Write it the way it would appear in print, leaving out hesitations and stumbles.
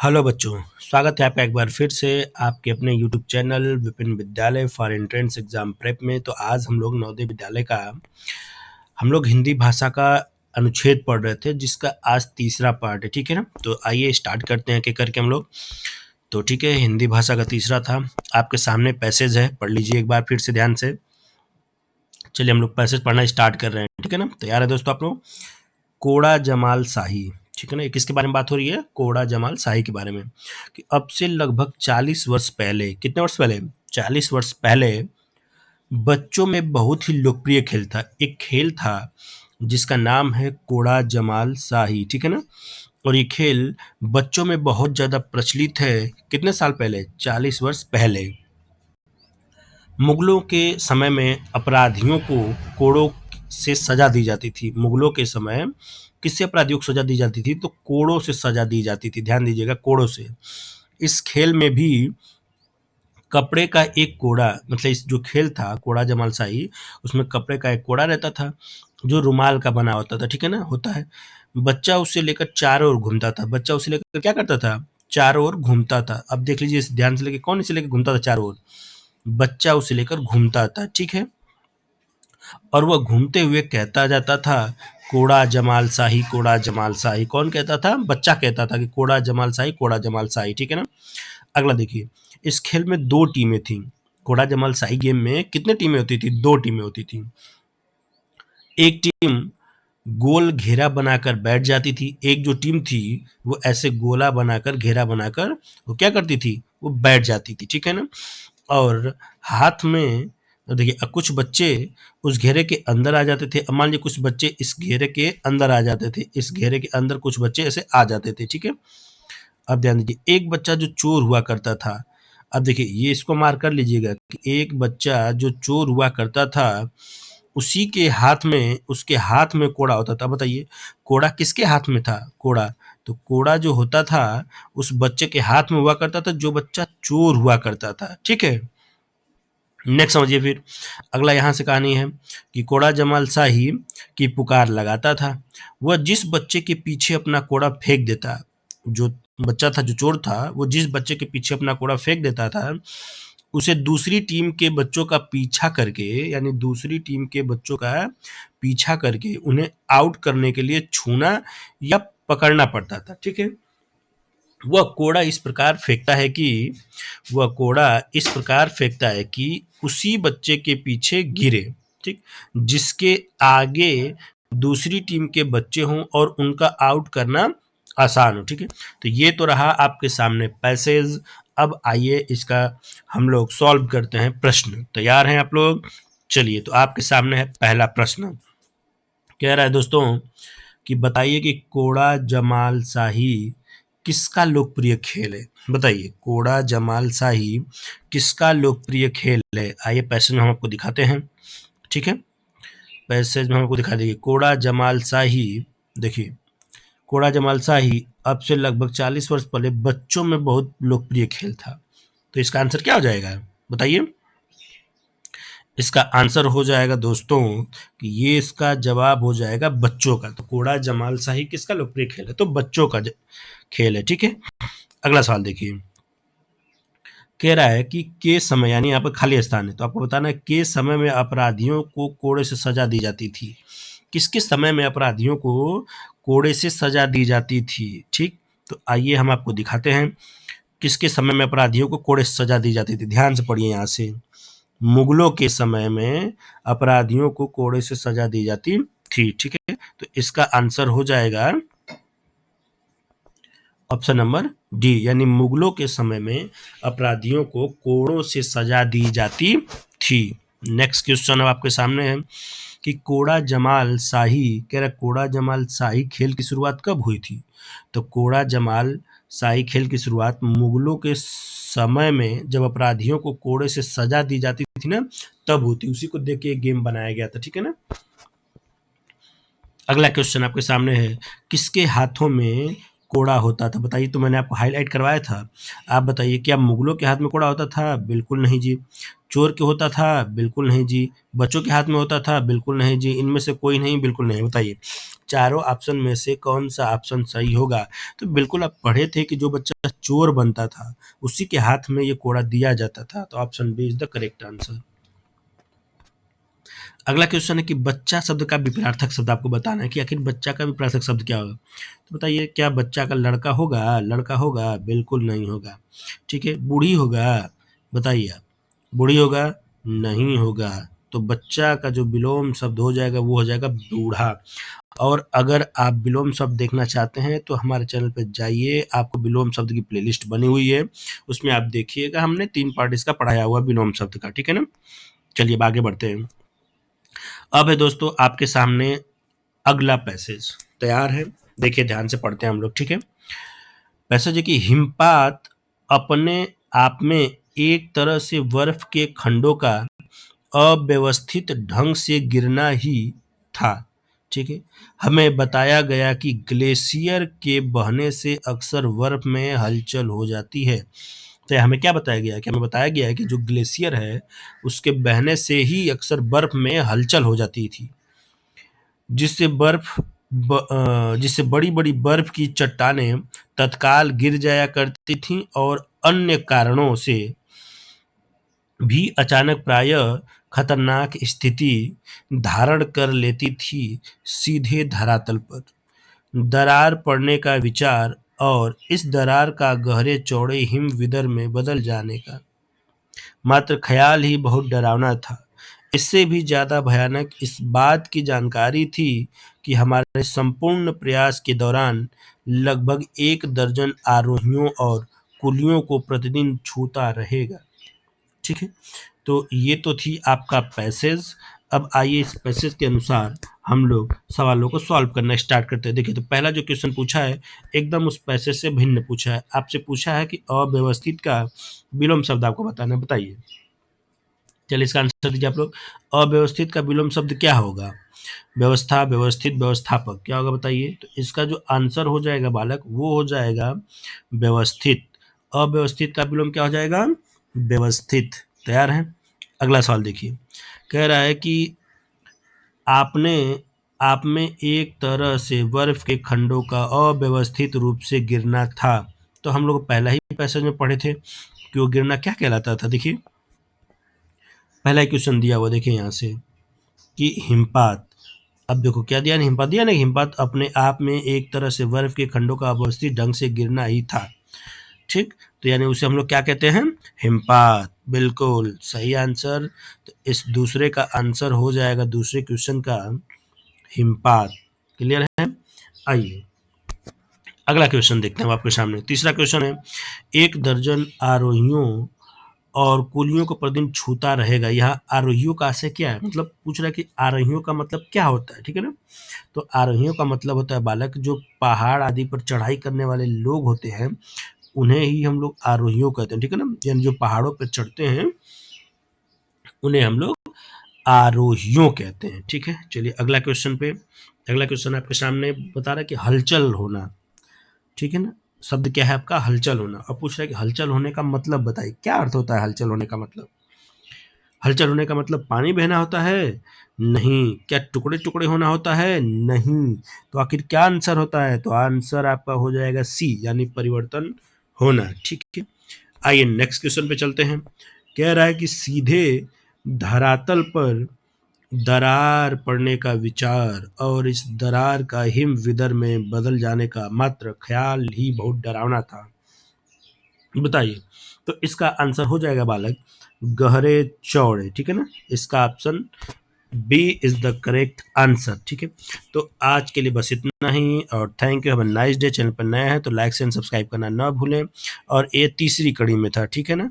Hello बच्चों, स्वागत है आपका एक बार फिर से आपके अपने यूट्यूब चैनल विपिन विद्यालय फॉर एंट्रेंस एग्जाम प्रेप में। तो आज हम लोग नवोदय विद्यालय का हिंदी भाषा का अनुच्छेद पढ़ रहे थे, जिसका आज तीसरा पार्ट है। ठीक है ना, तो आइए स्टार्ट करते हैं एक एक करके हम लोग। तो ठीक है, हिंदी भाषा का तीसरा था। आपके सामने पैसेज है, पढ़ लीजिए एक बार फिर से ध्यान से। चलिए हम लोग पैसेज पढ़ना स्टार्ट कर रहे हैं। ठीक है ना, तैयार है दोस्तों आप लोग? कोड़ा जमाल शाही। ठीक है ना, ये किसके बारे में बात हो रही है? कोड़ा जमाल शाही के बारे में। कि अब से लगभग 40 वर्ष पहले, कितने वर्ष पहले? 40 वर्ष पहले बच्चों में बहुत ही लोकप्रिय खेल था। एक खेल था जिसका नाम है कोड़ा जमाल शाही। ठीक है ना, और ये खेल बच्चों में बहुत ज्यादा प्रचलित है। कितने साल पहले? 40 वर्ष पहले। मुगलों के समय में अपराधियों को कोड़ों से सजा दी जाती थी। मुगलों के समय किससे अपराधियों को सजा दी जाती थी? तो कोड़ों से सजा दी जाती थी। ध्यान दीजिएगा, कोड़ों से। इस खेल में भी कपड़े का एक कोड़ा, मतलब इस जो खेल था कोड़ा जमालशाही, उसमें कपड़े का एक कोड़ा रहता था जो रुमाल का बना होता था। ठीक है ना, होता है। बच्चा उसे लेकर चारों ओर घूमता था। बच्चा उसे लेकर क्या करता था? चारों ओर घूमता था। अब देख लीजिए ध्यान से, लेके कौन इसे लेकर घूमता था चारों ओर? बच्चा उसे लेकर घूमता था। ठीक है, और वह घूमते हुए कहता जाता था, कोड़ा जमाल शाही, कोड़ा जमाल शाही। कौन कहता था? बच्चा कहता था कि कोड़ा जमाल शाही, कोड़ा जमाल शाही। ठीक है ना, अगला देखिए। इस खेल में दो टीमें थीं। कोड़ा जमाल शाही गेम में कितने टीमें होती थी? दो टीमें होती थी। एक टीम गोल घेरा बनाकर बैठ जाती थी। एक जो टीम थी वो ऐसे गोला बनाकर, घेरा बनाकर वो क्या करती थी? वो बैठ जाती थी। ठीक है ना, और हाथ में देखिए कुछ बच्चे उस घेरे के अंदर आ जाते थे। अब मान लीजिए कुछ बच्चे इस घेरे के अंदर आ जाते थे, इस घेरे के अंदर कुछ बच्चे ऐसे आ जाते थे। ठीक है, अब ध्यान दीजिए, एक बच्चा जो चोर हुआ करता था। अब देखिए ये इसको मार कर लीजिएगा कि एक बच्चा जो चोर हुआ करता था, उसी के हाथ में, उसके हाथ में कोड़ा होता था। बताइए कोड़ा किसके हाथ में था? कोड़ा, तो कोड़ा जो होता था उस बच्चे के हाथ में हुआ करता था, जो बच्चा चोर हुआ करता था। ठीक है, नेक्स्ट समझिए फिर। अगला यहाँ से कहानी है कि कोड़ा जमाल शाही की पुकार लगाता था। वह जिस बच्चे के पीछे अपना कोड़ा फेंक देता, जो बच्चा था जो चोर था, वो जिस बच्चे के पीछे अपना कोड़ा फेंक देता था, उसे दूसरी टीम के बच्चों का पीछा करके, यानी दूसरी टीम के बच्चों का पीछा करके उन्हें आउट करने के लिए छूना या पकड़ना पड़ता था। ठीक है, वह कोड़ा इस प्रकार फेंकता है कि वह कोड़ा इस प्रकार फेंकता है कि उसी बच्चे के पीछे गिरे। ठीक, जिसके आगे दूसरी टीम के बच्चे हों और उनका आउट करना आसान हो। ठीक है, तो ये तो रहा आपके सामने पैसेज। अब आइए इसका हम लोग सॉल्व करते हैं प्रश्न। तैयार हैं आप लोग? चलिए, तो आपके सामने है पहला प्रश्न। कह रहा है दोस्तों कि बताइए कि कोड़ा जमाल शाही किसका लोकप्रिय खेल है? बताइए कोड़ा जमाल शाही किसका लोकप्रिय खेल है? आइए पैसेज में हम आपको दिखाते हैं। ठीक है, पैसेज में हमको दिखा दीजिए। कोड़ा जमाल शाही, देखिए कोड़ा जमाल शाही अब से लगभग 40 वर्ष पहले बच्चों में बहुत लोकप्रिय खेल था। तो इसका आंसर क्या हो जाएगा? बताइए। इसका आंसर हो जाएगा दोस्तों कि ये इसका जवाब हो जाएगा बच्चों का। तो कोड़ा जमाल शाही किसका लोकप्रिय खेल है? तो बच्चों का खेल है। ठीक है, अगला सवाल देखिए। कह रहा है कि के समय, यानी यहाँ पर खाली स्थान है, तो आपको बताना है के समय में अपराधियों को कोड़े से सजा दी जाती थी। किसके समय में अपराधियों को कोड़े से सजा दी जाती थी? ठीक, तो आइए हम आपको दिखाते हैं किसके समय में अपराधियों को कोड़े से सजा दी जाती थी। ध्यान से पढ़िए यहाँ से। मुगलों के समय में अपराधियों को कोड़े से सजा दी जाती थी। ठीक है, तो इसका आंसर हो जाएगा ऑप्शन नंबर डी, यानी मुगलों के समय में अपराधियों को कोड़ों से सजा दी जाती थी। नेक्स्ट क्वेश्चन अब आपके सामने है कि कोड़ा जमाल शाही, कह रहा कोड़ा जमाल शाही खेल की शुरुआत कब हुई थी? तो कोड़ा जमाल शाही खेल की शुरुआत मुगलों के समय में, जब अपराधियों को कोड़े से सजा दी जाती थी ना, तब होती। उसी को देख के गेम बनाया गया था। ठीक है ना, अगला क्वेश्चन आपके सामने है, किसके हाथों में कोड़ा होता था? बताइए, तो मैंने आपको हाईलाइट करवाया था। आप बताइए, क्या मुगलों के हाथ में कोड़ा होता था? बिल्कुल नहीं जी। चोर के होता था? बिल्कुल नहीं जी। बच्चों के हाथ में होता था? बिल्कुल नहीं जी। इनमें से कोई नहीं, बिल्कुल नहीं। बताइए, चारों ऑप्शन में से कौन सा ऑप्शन सही होगा? तो बिल्कुल आप पढ़े थे कि जो बच्चा चोर बनता था उसी के हाथ में ये कोड़ा दिया जाता था। तो option B is the correct answer. अगला क्वेश्चन है कि बच्चा शब्द का विपरीतार्थक शब्द आपको बताना है कि आखिर बच्चा का विपरीतार्थक शब्द क्या होगा। तो बताइए, क्या बच्चा का लड़का होगा? लड़का होगा? बिल्कुल नहीं होगा। ठीक है। बूढ़ी होगा? बताइए आप। बूढ़ी होगा? नहीं होगा। तो बच्चा का जो विलोम शब्द हो जाएगा वो हो जाएगा बूढ़ा। और अगर आप विलोम शब्द देखना चाहते हैं तो हमारे चैनल पे जाइए, आपको विलोम शब्द की प्लेलिस्ट बनी हुई है, उसमें आप देखिएगा, हमने 3 पार्ट इसका पढ़ाया हुआ विलोम शब्द का। ठीक है ना। चलिए अब आगे बढ़ते हैं। अब है दोस्तों आपके सामने अगला पैसेज। तैयार है? देखिए ध्यान से पढ़ते हैं हम लोग। ठीक है। पैसेज है कि हिमपात अपने आप में एक तरह से बर्फ के खंडों का अव्यवस्थित ढंग से गिरना ही था। ठीक है। हमें बताया गया कि ग्लेशियर के बहने से अक्सर बर्फ में हलचल हो जाती है। तो हमें क्या बताया गया है कि हमें बताया गया है कि जो ग्लेशियर है उसके बहने से ही अक्सर बर्फ में हलचल हो जाती थी, जिससे जिससे बड़ी बड़ी बर्फ की चट्टानें तत्काल गिर जाया करती थीं और अन्य कारणों से भी अचानक प्रायः खतरनाक स्थिति धारण कर लेती थी सीधे धरातल पर। दरार पड़ने का विचार और इस दरार का गहरे चौड़े हिमविदर में बदल जाने का मात्र ख्याल ही बहुत डरावना था। इससे भी ज्यादा भयानक इस बात की जानकारी थी कि हमारे संपूर्ण प्रयास के दौरान लगभग 1 दर्जन आरोहियों और कुलियों को प्रतिदिन छूता रहेगा। ठीक है। तो ये तो थी आपका पैसेज। अब आइए इस पैसेज के अनुसार हम लोग सवालों को सॉल्व करना स्टार्ट करते हैं। देखिए, तो पहला जो क्वेश्चन पूछा है एकदम उस पैसेज से भिन्न पूछा है। आपसे पूछा है कि अव्यवस्थित का विलोम शब्द आपको बताना है। बताइए। चलिए इसका आंसर दीजिए आप लोग। अव्यवस्थित का विलोम शब्द क्या होगा? व्यवस्था, व्यवस्थित, व्यवस्थापक। क्या होगा बताइए। तो इसका जो आंसर हो जाएगा बालक वो हो जाएगा व्यवस्थित। अव्यवस्थित का विलोम क्या हो जाएगा? व्यवस्थित। तैयार है? अगला सवाल देखिए। कह रहा है कि आपने आप में एक तरह से बर्फ के खंडों का अव्यवस्थित रूप से गिरना था। तो हम लोग पहला ही पैसेज में पढ़े थे कि वो गिरना क्या कहलाता था। देखिए पहला ही क्वेश्चन दिया हुआ, देखिए यहाँ से कि हिमपात। अब देखो क्या दिया ना, हिमपात दिया ना, हिमपात अपने आप में एक तरह से बर्फ के खंडों का अव्यवस्थित ढंग से गिरना ही था। ठीक। तो यानी उसे हम लोग क्या कहते हैं? हिमपात। बिल्कुल सही आंसर। तो इस दूसरे का आंसर हो जाएगा दूसरे क्वेश्चन का हिमपात। क्लियर है? आइए अगला क्वेश्चन देखते हैं आपके सामने। तीसरा क्वेश्चन है, 1 दर्जन आरोहियों और कुलियों को प्रतिदिन छूता रहेगा। यहाँ आरोहियों का आशय क्या है? मतलब पूछ रहा है कि आरोहियों का मतलब क्या होता है। ठीक है ना। तो आरोहियों का मतलब होता है बालक जो पहाड़ आदि पर चढ़ाई करने वाले लोग होते हैं उन्हें ही हम लोग आरोहियों कहते हैं। ठीक है ना। यानी जो पहाड़ों पर चढ़ते हैं उन्हें हम लोग आरोहियों कहते हैं। ठीक है। चलिए अगला क्वेश्चन पे। अगला क्वेश्चन आपके सामने बता रहा है कि हलचल होना। ठीक है ना। शब्द क्या है आपका? हलचल होना। अब पूछ रहा है कि हलचल होने का मतलब बताइए, क्या अर्थ होता है हलचल होने का मतलब? हलचल होने का मतलब पानी बहना होता है? नहीं। क्या टुकड़े टुकड़े होना होता है? नहीं। तो आखिर क्या आंसर होता है? तो आंसर आपका हो जाएगा सी, यानी परिवर्तन होना। ठीक है। आइए नेक्स्ट क्वेश्चन पे चलते हैं। कह रहा है कि सीधे धरातल पर दरार पड़ने का विचार और इस दरार का हिम विदर में बदल जाने का मात्र ख्याल ही बहुत डरावना था। बताइए। तो इसका आंसर हो जाएगा बालक गहरे चौड़े। ठीक है ना। इसका option B is the correct answer. ठीक है। तो आज के लिए बस इतना ही और thank you. Have a nice day. Channel पर नया है तो लाइक एंड सब्सक्राइब करना ना भूलें। और ये तीसरी कड़ी में था। ठीक है ना।